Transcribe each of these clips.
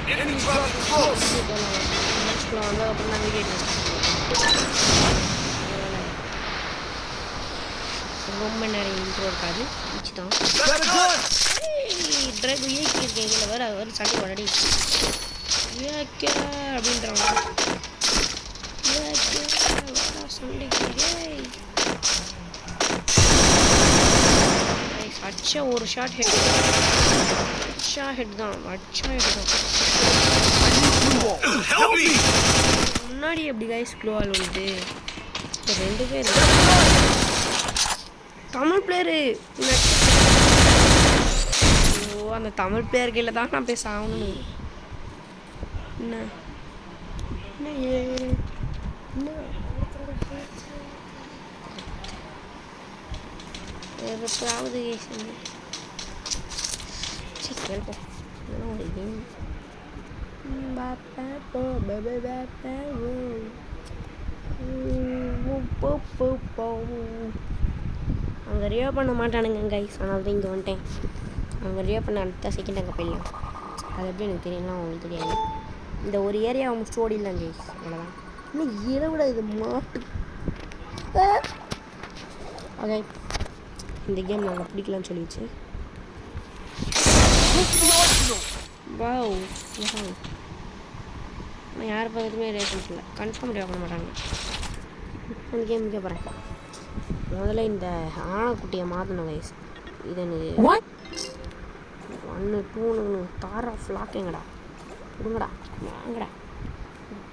அப்புறம் நான் வீடியோ ரொம்ப நேரம் இன்ட்ரோ இருக்காது வச்சுட்டோம். ட்ரக் இயக்கியிருக்கேன் இதில் வேறு வேறு சண்டை உடனே ஏக்கே அப்படின்றாங்க. ஏக்கே சண்டைக்கு அச்சா ஒரு ஷார்ட் ஹெட் தான் அச்சா ஹெட் தான் முன்னாடி எப்படி கைஸ் க்ளோவால் வந்து 2 பேர் தமிழ் பிளேயரு. ஓ அந்த தமிழ் பிளேயர் கீழே தான் நான் பேச ஆகணும். என்ன எப்பயாவது கேள்ப்போம் அங்கே ரியா பண்ண மாட்டானுங்க கைஸ். அதனால தான் இங்கே வந்துட்டேன். அவங்க ரியா பண்ண அடுத்த செகண்ட் அங்கே போயிடலாம். அது எப்படி எனக்கு தெரியலாம் அவங்களுக்கு தெரியாது. இந்த ஒரு ஏரியா அவங்க ஸ்டோரி இல்லை கைஸ். அவ்வளோதான். இன்னும் இரவிட இது மாட்டு. ஓகே இந்த கேம் நாங்கள் பிடிக்கலான்னு சொல்லிடுச்சு. வாவ் நான் யார் பக்கத்துமே ரேட் பண்ணல. கன்ஃபார்ம் ரேட் பண்ண மாட்டாங்க. அந்த கேம் முடிக்க போகிறேன். முதல்ல இந்த ஆனைக்குட்டியை மாற்றணும் வயசு. இது எனக்கு 1 2 தார் ஆஃப் லாக்குங்கடா. கொடுங்கடா வாங்கடா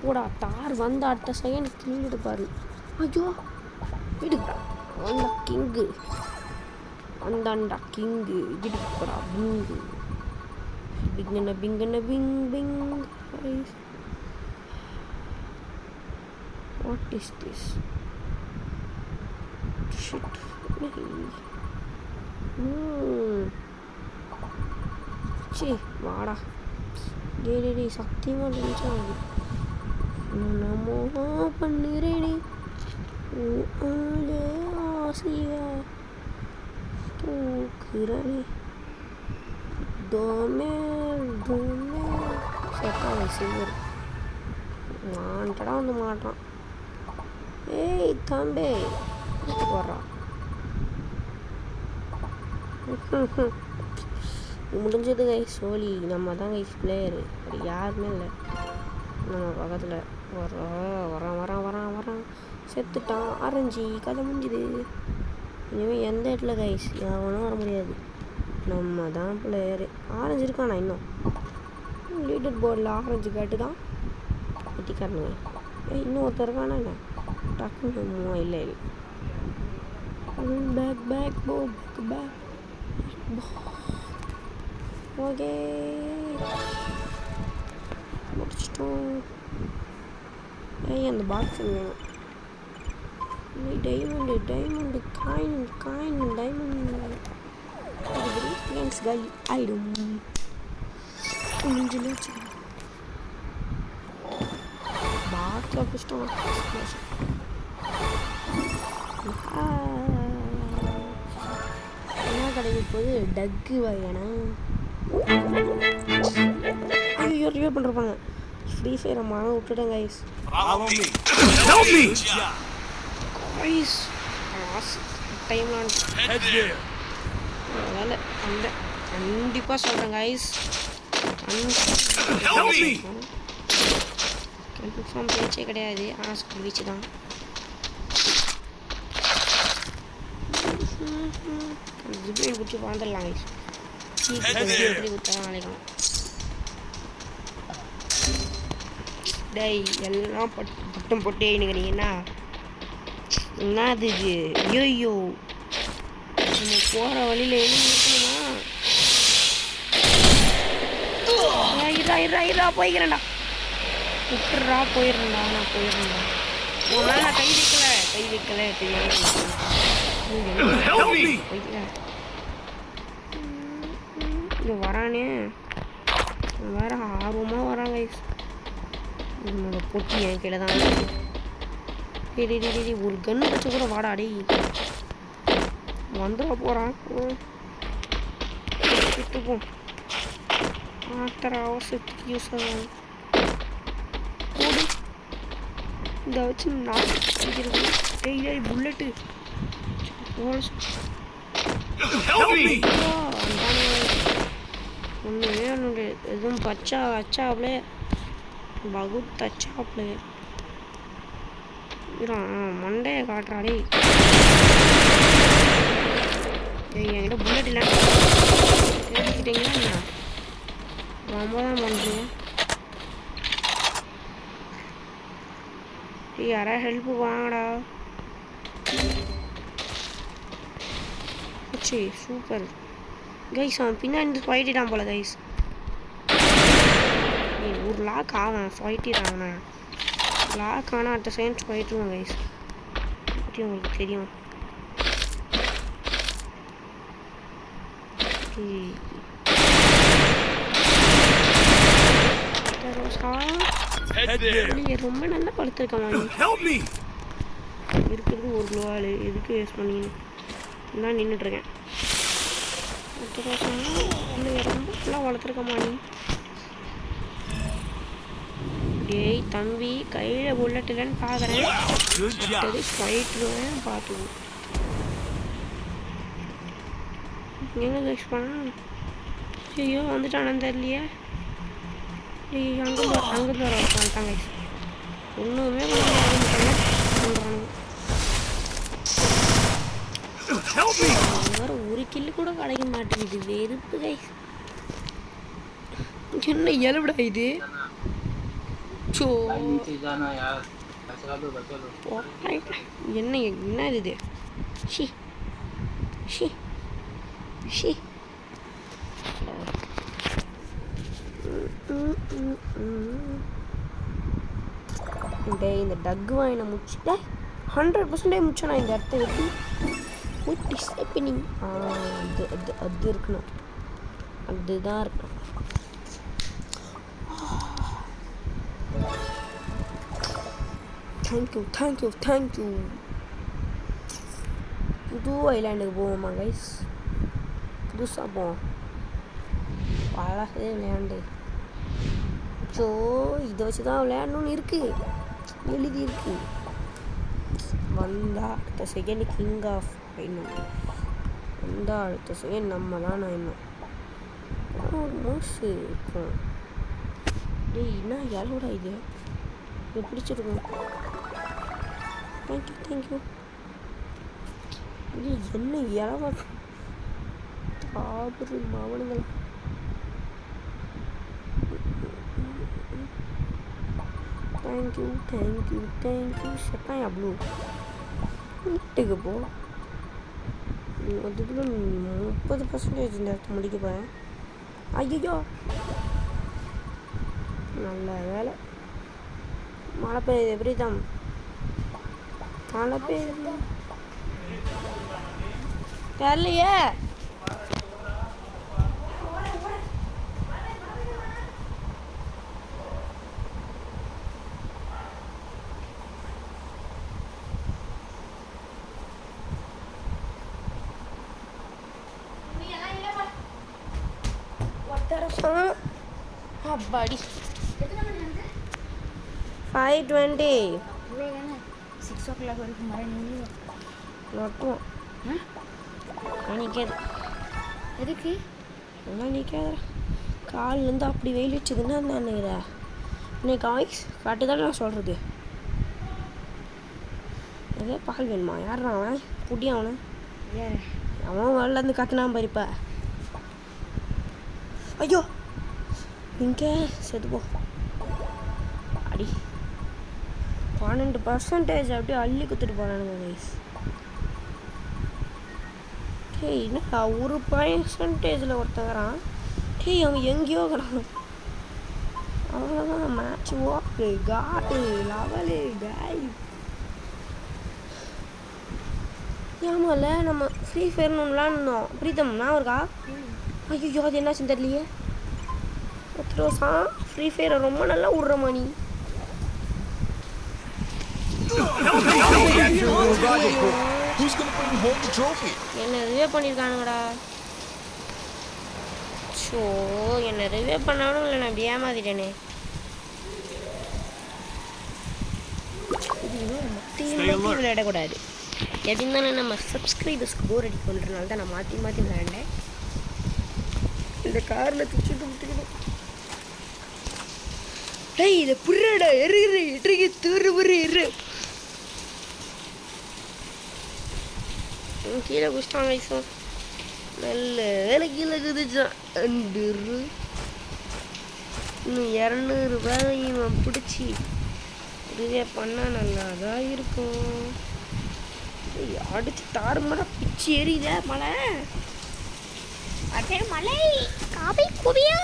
போடா. தார் வந்த அடுத்த செகண்ட் கிங் எடுப்பார். ஐயோ இடுக்கா வந்தா கிங்கு வந்தாண்டா கிங்கு இடுக்கடா பிங்கு பிங்கன பிங்கன பிங் பிங். What is this shit. சே வாடா டே சத்தியமாக நினச்சா நமோ பண்ணிரேடி ஆசையா தூக்குறே தோமேல் செட்டாக சில்வர் வாண்டடா வந்து மாட்டான். ஏய் தம்பி போடுறான். முடிஞ்சது கைஸ். சோலி நம்ம தான் கைஸ் பிளேயரு. அப்படி யாருமே இல்லை நம்ம பக்கத்தில். வரான் செத்துட்டான். ஆரஞ்சு கதை முடிஞ்சுது. இனிமேல் எந்த இடத்துல கைஸ் எவனும் வர முடியாது. நம்ம தான் பிளேயரு. ஆரஞ்சு இருக்காண்ணா இன்னும் லீடர் போர்டில் ஆரஞ்சு கேட்டு தான் கட்டிக்காரனுங்க. இன்னும் ஒருத்தர் இருக்கானா என்ன டக்குன்னு இல்லை பேக் ஓகே முடிச்சிட்டோம். அந்த பாக்ஸ் வேணும். டைமண்டு காயின் டைமண்ட் ஃப்ரெண்ட்ஸ் காலி ஆயிடும். முடிஞ்சு பாக்ஸ் ஆஃபிஸ்ட்டோம். என்ன கிடைக்கும் போது டக்கு வாயனா ஐயோ ரிவ்யூ பண்ணுறாங்க. ஃப்ரீ ஃபயரை மன விட்டுட்டேன் கைஸ். கைஸ் டைம்லாம் அதனால் அந்த கண்டிப்பாக சொல்கிறேன் கைஸ். கன்ஃபார்ம் பேச்சே கிடையாது. ஆனால் ஸ்கூல் வீச்சு தான். ஜிப்லைன் பிடிச்சி வாழ்ந்துடலாம் கைஸ். எப்படி கொடுத்தா நாளைக்கலாம். டேய் எல்லாம் பட்டம் போட்டே நினைக்கிறீங்கன்னா என்னது இது? ஐயோ நம்ம போகிற வழியில் எழுதி இருக்கணுமா? இரா போய்க்கிறேன்டா. விட்டுறா போயிடுறேன்டா. நான் போயிடுறேன்டா. உன்னால நான் கை வைக்கல இங்கே வரானே வேற ஆர்வமாக வரான் கைஸ். என்னோட பொட்டி என் கீழே தான். ஒரு கன்று வச்சு கூட வாடா டே வந்துட போகிறான். விட்டுப்போம் ஆஃப்டர் அவசரத்துக்கு யூஸ் ஆகும். ஓடு இதை வச்சு நான் பிடிக்கிறது. டெய்லி புல்லட்டு ஒன்றுமே ஒன்று எதுவும் பச்சா வச்சாப்லே பகுத் அச்சாப்லே மண்டையை காட்டுறாடே. என்கிட்ட புல்லட் இல்லை தேடிக்கிட்டீங்கன்னா ரொம்ப தான் பண்ணுறீங்க. யாராவது ஹெல்ப்பு வாங்கடா. சரி சூப்பர் கைஸ். அவன் பின்னாடி ஃபைட்டிட்டான் போல கைஸ். ஒரு லாக் ஆவான் ஃபைட்டிட்டான். அவனை லாக் ஆனால் அடுத்த செகண்ட் ஃபைட்டுருவான் கைஸ். உங்களுக்கு தெரியும். ரொம்ப நல்லா படுத்துருக்கான். இருக்கிறது ஒரு குளோவால் எதுக்கு வேஸ்ட் பண்ணின்னு நான் நின்றுட்டுருக்கேன். ரொம்ப நல்லா வளர்த்துருக்கமா நீ. டேய் தம்பி கையில் புல்லட் இல்லைன்னு பார்க்குறேன். ஃபைட்டுருவேன் பார்த்துக்கோ. எங்கே வேஸ்ட் பண்ண. ஐயோ வந்துட்டானு தெரியலையே. அங்கே வர வந்துட்டாங்க. ஒன்றுமே பண்ணுறாங்க. வேறு ஒரு கில்லு கூட கிடைக்க மாட்டேங்குது. வெறுப்பு கைஸ். என்ன எலுவிடா இது. சோ என்ன என்ன இது. ஷி ஷி ஷி இந்த டக்கு வாங்கின முடிச்சுட்ட 100% முடிச்சோண்ணா. இந்த இடத்த எப்படி டிஸ்அப்பினிங் அது இருக்கணும். அதுதான் இருக்கணும். தேங்க்யூ. புது ஐலாண்டுக்கு போவோமா கைஸ். புதுசாக போவோம். பழசே விளையாண்டு. ஸோ இதை வச்சு தான் விளையாடணும்னு இருக்குது எழுதி இருக்கு. வந்தா அடுத்த செகண்ட் கிங் ஆஃப் இன்னும் வந்தா அடுத்த செகண்ட் நம்ம தான் இன்னும் ஒரு மோசு இருக்கும். டேய் என்ன எலோடா இது. இது பிடிச்சிருக்கும். தேங்க்யூ. இது என்ன இலவா தாபுரு மாவனுங்களா. தேங்க்யூ. சட்டாயா ப்ளூ வீட்டுக்கு போ. அதுக்குள்ள 30% இந்த இடத்த முடிக்க போகிறேன். ஐயோ நல்ல வேலை. மழை பெய்யுது. எப்படி தான் மழை பெய்யுது தெரியலையே. அப்பாடி 5:20 6 o'clock வரைக்கும் மழை நட்டுவோம். நிற்காது. எதுக்கு நல்லா நிற்காத. காலிலேருந்து அப்படி வெயில் வச்சதுன்னா நினைக்கிறா. இன்னைக்கு வாய்ஸ் கட்டு தானே நான் சொல்கிறது. அதே பால் வேணுமா. யாரா அவன் குட்டி. அவன் வரலேருந்து கத்துனா பாரிப்பா. ஐயோ இங்கே செத்துப்போ. அடி 12% அப்படியே அள்ளி குத்துட்டு போனானுங்க கைஸ். டேய் என்னடா 1% ஒருத்தவரான். டேய் அவன் எங்கேயோ கிடக்கணும். அவ்வளோதான் மேட்ச் ஓட்டு காடு லெவலு காய். ஏமால நம்ம ஃப்ரீ ஃபயர்னு விளாட்னோம். பிரீத்தம்னா இருக்கா. ஐயோ அது என்னாச்சுன்னு தெரியலையே. ரோசா ஃப்ரீ ஃபயரை ரொம்ப நல்லா விட்ற மணி. என்ன இதுவே பண்ணியிருக்கானுங்கடா. ஷோ என்ன ரிவ்யூ பண்ணாலும் இல்லை நான் இப்படி ஏமாத்திட்டேனே. மாற்றி விளையாடக்கூடாது. எப்படி இருந்தாலும் நம்ம சப்ஸ்கிரைபர்ஸ்க்கு போர் அடிக்கொன்றனால தான் நான் மாற்றி மாற்றி விளையாண்டேன். இந்த காரில் தூக்கிட்டு விட்டுக்கணும். டேய் இதை புரியடா எருகிற எட்டுக்கு தூரு புரி எரு. கீழே குடிச்சிட்டான் வயசும் நல்ல வேலை கீழே குதிச்சான். இன்னும் 200 ரூபாய் பிடிச்சி இதுவே பண்ணால் நல்லா தான் இருக்கும். அடிச்சு தாறுமாறா பிச்சு எரியுத மழை. அதே மலை காபி குவியா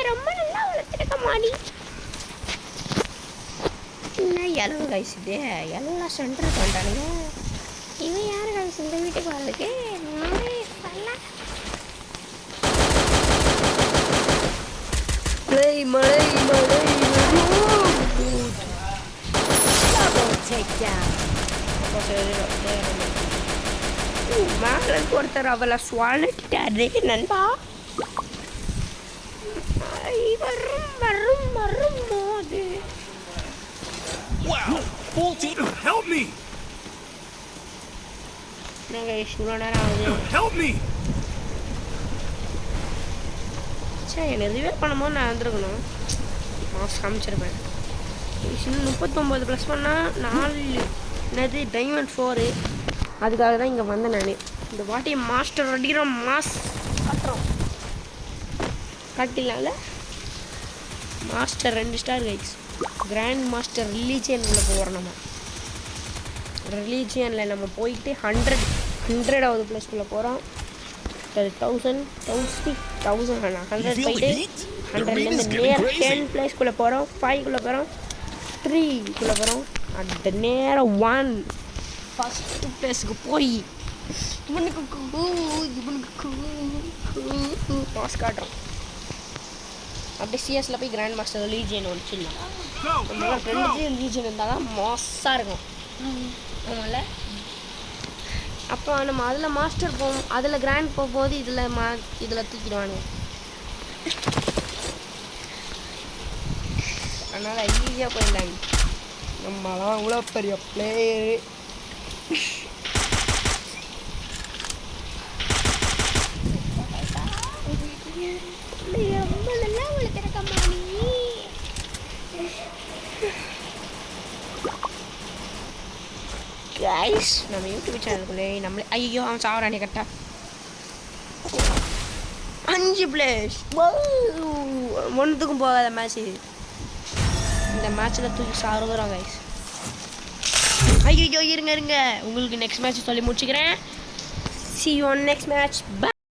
ரொம்ப நல்லா வளர்த்துருக்க மாடி. எல்லாம் காய்ச்சிட்டு எல்லாம் சென்டர் பண்ணிட்டானுங்க. இவன் யாரு காய்ச்சி இந்த வீட்டுக்கு வரதுக்கு மழை மழை மேலே ஒருத்தர் அவளை சுவாலிட்டாரு நண்பா. வரும் வரும் வரும் போது Help me! இவ்வளோ நேரம் ஆகுது. Help me! சரி என்னை ரிவே பண்ணும்போது நான் வந்துருக்கணும். மாஸ் காமிச்சிருப்பேன். இன்னும் 39 ப்ளஸ் பண்ணால் 4 என்னது டைமண்ட் 4. அதுக்காக தான் இங்கே வந்தேன் நான். இந்த வாட்டி மாஸ்டர் அடிக்கிற மாஸ் காட்டுறோம். காட்டிலாம்ல master 2 star guys. Grand master ரிலீஜியனில் போகிறோம். நம்ம ரிலீஜியனில் நம்ம போயிட்டு 100வது ப்ளஸ்க்குள்ளே போகிறோம். 1000 போயிட்டு 100லேருந்து நேரம் 10 ப்ளஸ்க்குள்ளே போகிறோம். 5க்குள்ளே போகிறோம். 3க்குள்ளே போகிறோம். அந்த நேரம் 1 ஃபஸ்ட்டு ப்ளஸ்க்கு போய் இவனுக்கு மாஸ் காட்டுறோம். அப்படியே சிஎஸ்ல போய் கிராண்ட் மாஸ்டர் ரிலீஜியன் ஒழிச்சிடலாம். நம்மளால 2 ரிலீஜியன் இருந்தால் தான் மாஸாக இருக்கும். ஆமாம்ல. அப்போ நம்ம அதில் மாஸ்டர் போவோம். அதில் கிராண்ட் போகும்போது இதில் தூக்கிடுவானுங்க. அதனால் ஈஸியாக போயிடலாங்க. நம்மளாம் இவ்வளோ பெரிய பிளேயரு. ரொம்ப நல்லா வளர்த்துருக்கம்மா நீ. கைஸ் நம்ம யூடியூப் சேனலுக்குள்ளே நம்மளே ஐயோ அவன் சாவரானே கரெக்டாக 5 பிளேஸ். ஒன்றுத்துக்கும் போகாத மேட்ச். இந்த மேட்ச்சில் தூக்கி சாருகிறோம் கைஸ். ஐயோ இருங்க உங்களுக்கு நெக்ஸ்ட் மேட்ச் சொல்லி முடிச்சுக்கிறேன். See you on next match. Bye.